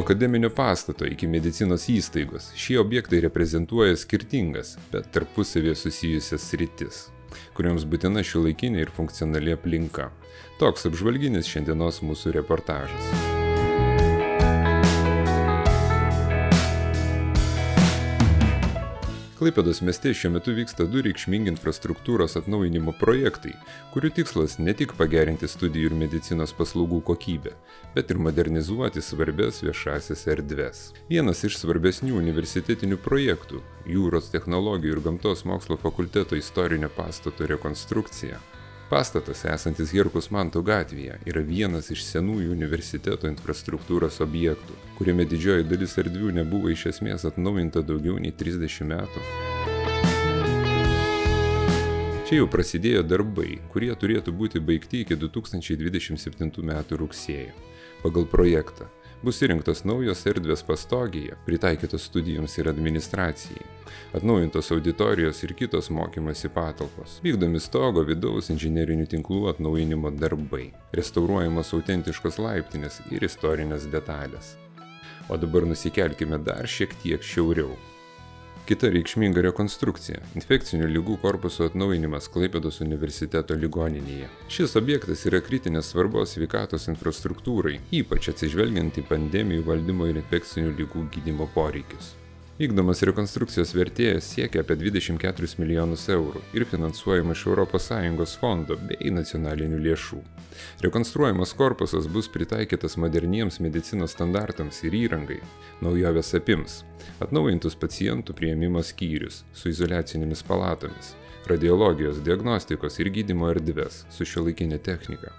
akademinio pastato iki medicinos įstaigos šie objektai reprezentuoja skirtingas, bet tarpusavėje susijusias sritis, kurioms būtina šiuolaikinė ir funkcionali aplinka. Toks apžvalginis šiandienos mūsų reportažas. Klaipėdos mieste šiuo metu vyksta 2 reikšmingi infrastruktūros atnaujinimo projektai, kurių tikslas ne tik pagerinti studijų ir medicinos paslaugų kokybę, bet ir modernizuoti svarbias viešąsias erdves. Vienas iš svarbesnių universitetinių projektų – Jūros technologijų ir gamtos mokslo fakulteto istorinio pastato rekonstrukcija. Pastatas, esantis Herkaus Manto gatvėje, yra vienas iš senųjų universiteto infrastruktūros objektų, kuriame didžioji dalis erdvių nebuvo iš esmės atnaujinta daugiau nei 30 metų. Čia jau prasidėjo darbai, kurie turėtų būti baigti iki 2027 metų rugsėjo. Pagal projektą bus įrengtos naujos erdvės pastogėje, pritaikytos studijoms ir administracijai, atnaujintos auditorijos ir kitos mokymosi patalpos, vykdomi stogo vidaus inžinerinių tinklų atnaujinimo darbai, restauruojamos autentiškos laiptinės ir istorinės detalės. O dabar nusikelkime dar šiek tiek šiauriau. Kita reikšminga rekonstrukcija – infekcinių ligų korpuso atnaujinimas Klaipėdos universiteto ligoninėje. Šis objektas yra kritinės svarbos sveikatos infrastruktūrai, ypač atsižvelgiant į pandemijų valdymo ir infekcinių ligų gydymo poreikius. Vykdomas rekonstrukcijos vertė siekia apie 24 milijonus eurų ir finansuojama iš ES fondo bei nacionalinių lėšų. Rekonstruojamas korpusas bus pritaikytas moderniems medicinos standartams ir įrangai. Naujovės apims atnaujintus pacientų priėmimo skyrius su izoliacinėmis palatomis, radiologijos, diagnostikos ir gydymo erdves su šiuolaikinė technika.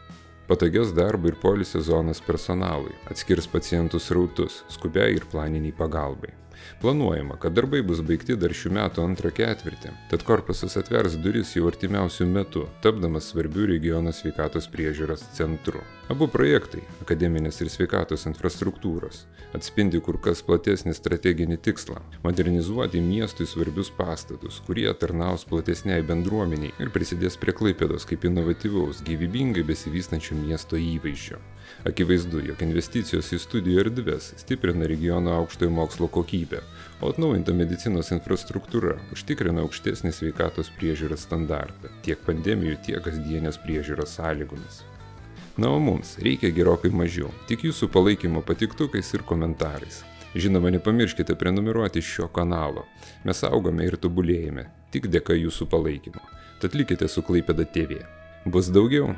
Patogias darbo ir poilsio zonas personalui, atskirs pacientų srautus, skubiai ir planiniai pagalbai. Planuojama, kad darbai bus baigti dar šių metų antrą ketvirtį, tad korpusas atvers duris jau artimiausių metų, tapdamas svarbių regiono sveikatos priežiūros centru. Abu projektai, akademinės ir sveikatos infrastruktūros, atspindi kur kas platesnį strateginį tikslą – modernizuoti miestui svarbius pastatus, kurie tarnaus platesniai bendruomeniai ir prisidės prie Klaipėdos kaip inovatyvaus, gyvybingai besivystančio miesto įvaizdžio. Akivaizdu, jog investicijos į studijų erdves stiprina regiono aukštojo mokslo kokybę, o atnaujinta medicinos infrastruktūra užtikrina aukštesnį sveikatos priežiūros standartą tiek pandemijų, tiek kasdienės priežiūros sąlygomis. Na, o mums reikia gerokai mažiau, tik jūsų palaikymo patiktukais ir komentarais. Žinoma, nepamirškite prenumeruoti šio kanalo. Mes augame ir tobulėjame, tik dėka jūsų palaikymo. Tad likite su Klaipėda TV. Bus daugiau.